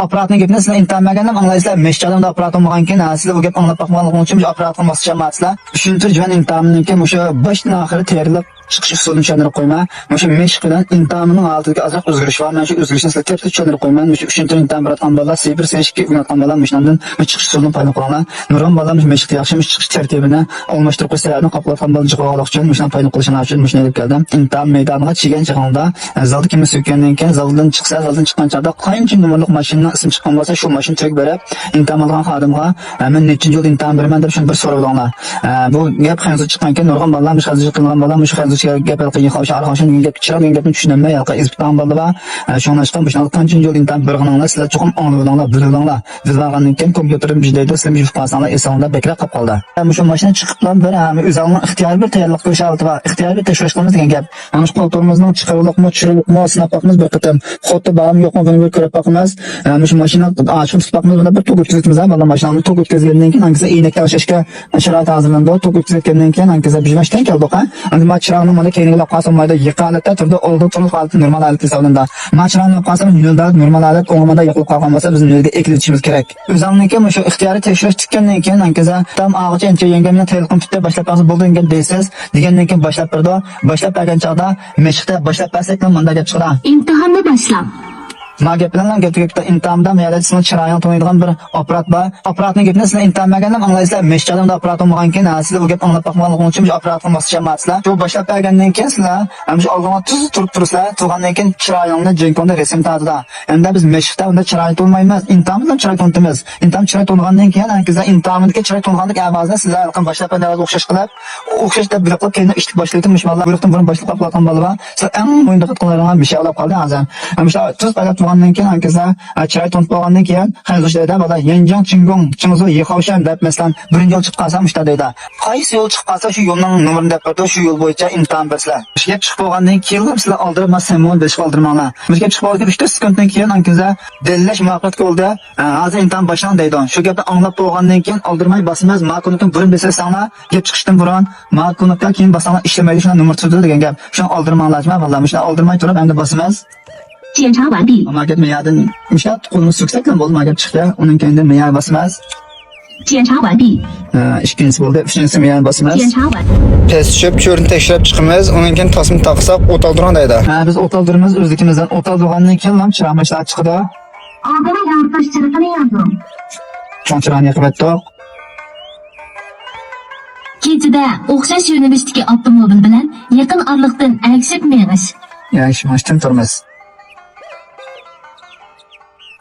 Aparatni gapni sizlar intanmagandan anglaysizlar. Meshchadamda aparat olmagan keyin sizlar bu gap anglab bakmaganliging uchun aparatga moslashamazsizlar. Tushuntir jwan intamniki o'sha boshdan oxiri terilib chiqish usulini tushuntirib qo'yma. O'sha mesh bilan intamning oldiga ozroq o'zgarish bor. Mana shu o'zgarishni sizlar tepda tushuntirib qo'yman. O'sha 3-chi intam bilan bola C1 C2 o'ynatgan bola mishlandan chiqish usulini paydo qilinglar. Nurg'on bola meshni yaxshi chiqish tartibini almashtirib qo'ysalarni qoplatgan bola jiqoqlik uchun mishlan paydo qilishini uchun mishni deb keldim. Intam maydoniga chigan chaqanda zalda kim sökkandan keyin zaldan chiqsa, zaldan chiqqan chaqda qancha nomerlik mashinaning ismi chiqqan bo'lsa shu mashina teg berib intam olgan xodimga men nechinchi yo'l intam beraman deb shuni bir so'ravdinglar. Bu gap xanza chiqqan keyin nurg'on bolalar mish xanza qilgan bola mish xanza gap qilgan xavsh arxon gap chiqarib gapni tushunmay yo'q izbitan bo'ldi va shundan bu qancha yo'l intam berganinglar sizlar cho'qim angladinglar, bildinglar. Bizlarning keyin kompyuterim bizdaydi, sizlar mish pasanglar esonda bekra qolib qoldi. Shu mashina chiqibdan bir o'zingizning ixtiyoriy bir tayyorlik qilish oldi va ixtiyoriy tekshirish qilamiz degan gap. Mana shu qo'ltirmizning chiqarilmoqmi, tushirilmoqmi, sinab boqamiz bir qatam. Xotda bormi yo'qmi buni bir ko'rib boqamiz. Shu mashina ochib tutmoqmiz, bunda bir to'q o'tkazamiz, mana mashinani to'q o'tkazgandan keyin hangisi iynakka o'xshashga sharoit hozirlandi. To'q o'tkazgandan keyin hangisi bijmashdan keldi-ku. Endi machirani mana keyinlab qolsam mayda yiqalatda turdi, oldi turib holati normal holat hisoblanadi. Machirani qolsam yo'lda normal holat o'ngmada yiqilib qolgan bo'lsa biz yo'lga ekilishimiz kerak. O'zimniki shu ixtiyoriy tekshirish chiqqandan keyin hangisi tam og'ich encha yengamni telefon tutib boshlab qolsa bo'ldi degan deysiz. Degandan keyin boshlab berdi. Boshlab bergan chog'da meshqda boshlab bersak manda gap chiqadi. İmtihonni boshlab. Ma gap bilan gapga imtihonda mayalisini chiroyini to'ydigan bir aparat bor. Aparatning gapini sizlar intanmagandan anglaysizlar. Meshchadamda aparat olmagan keyin sizlar bu gap anglab bakmaganliging uchun bu aparatga moslashamazsizlar. Shu boshlab bergandan keyin sizlar shu olg'on turib turibsizlar. Turgandan keyin chiroyingni jenkonda rasm tadida. Endi biz meshqda unda chiroy to'lmaymiz. Intam bilan chiroy to'ntimiz. Intam chiroy to'lgandan keyin sizlar intamdagi chiroy to'lgandek avozda sizlar qilib boshlab bergandan o'xshash qilib, o'xshash deb bilib keyin ishni boshlaydi mishmallar. Buyruqdan burun boshliq qilgan bolalar. Sizlar eng o'yinda qiladigan bir şey olib qoldi hozir. Shu tuz balab turgandan keyin hangisi chiroy to'ntib olgandan keyin hanzishlarda bola yanjang chingong chingzo yixavshan deb masalan birinchi yo'l chiqib qolsam ishda deydi. Qaysi yo'l chiqib qolsa shu yo'lning nomerini deb berdi, shu yo'l bo'yicha imtihon bersizlar. Ishga chiqib olgandan keyin sizlar oldirib masamol besh qoldirmanglar. Bizga chiqib olgan 3 sekunddan keyin hangisi delash muvaffaqiyat bo'ldi. Hozir imtihon boshlan deydi. Shu gapni anglab bo'lgandan keyin oldirmay basimiz ma'kunlikdan burun besasanglar, gap chiqishdan burun ma'kunlikdan keyin basanglar ishlamaydi, shuna nomer tutdi degan gap. Shuni oldirmanglar, vallahi shuni oldirmay turib endi basimiz 检查完毕。 Market meyadan mishlat qo'lni suksakdan bo'ldi, market chiqdi. Uning keyinda meya basimiz. 检查完毕。 Ikkinchisi bo'ldi, uchinchisi meya basimiz. 检查完。 Test tushib, cho'rini tekshirib chiqamiz. Uning keyin tasma taqsaq, o't oldiran deydi. Biz o't oldiramiz, o'zligimizdan o't oldirgandan keyin ham chiroqlar chiqdi. Oldini yoritish chiroqini yozdim. Cho'nchirani yiqibdi. Kechida o'xshash yo'nalishdagi avtomobil bilan yaqin oraliqdan agishib meng'ish. Yaxshi, mashtin turmiz.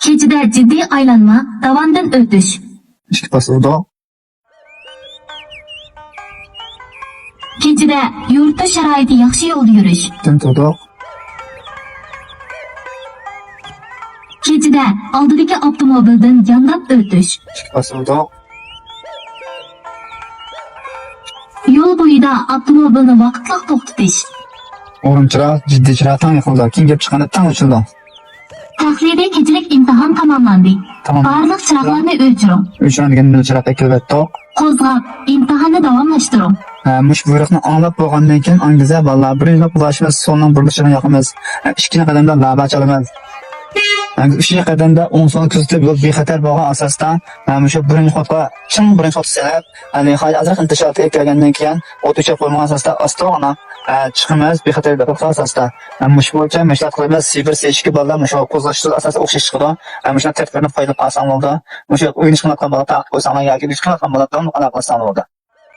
Kechida jiddiy aylanma, davondan o'tish. Ishga bosuvdi. Kechida yurtda sharoiti yaxshi yo'lda yurish. Tinturdi. Kechida oldidagi avtomobildan yonlab o'tish. Ishga bosuvdi. Yo'l bo'yida avtomobilni vaqtli to'xtatish. O'rinchiroq, jiddiy chiroqdan yiqildi. Keyin gap chiqqanda tan ochildi. Tahliliy kechilik imtihon tamomlandi. Tamam. Barliq chiroqlarni o'chiring. O'chiradigan chiroqqa kelibdi. Qo'zg'ab, imtihonni davomlashtiring. Mush buyruqni anglab bo'lgandan keyin angiza vallahi birinchi qulashimiz so'ldan burilishini yoqamiz. Ikkinchi qadamda laba chalamiz. Uchinchi qadamda o'ng so'l kuzatib yo'l bexatar bo'lgan asosda shu birinchi xotga birinchi xot sanab, nihoyat azroq intishotga kelgandan keyin o't o'chirib qo'ygan asosda ostona chiqamiz bexatar bo'lgan asosda. Mush bo'yicha mashg'ulot qilamiz. C1 C2 bolalar shu qo'zg'ash asosida o'xshash chiqadi. Mush tartibni foyda olsam bo'ldi. Mush o'yin chiqmayotgan bolalar taqib qo'ysam yoki ish qilayotgan bolalardan aniqlasam bo'ldi.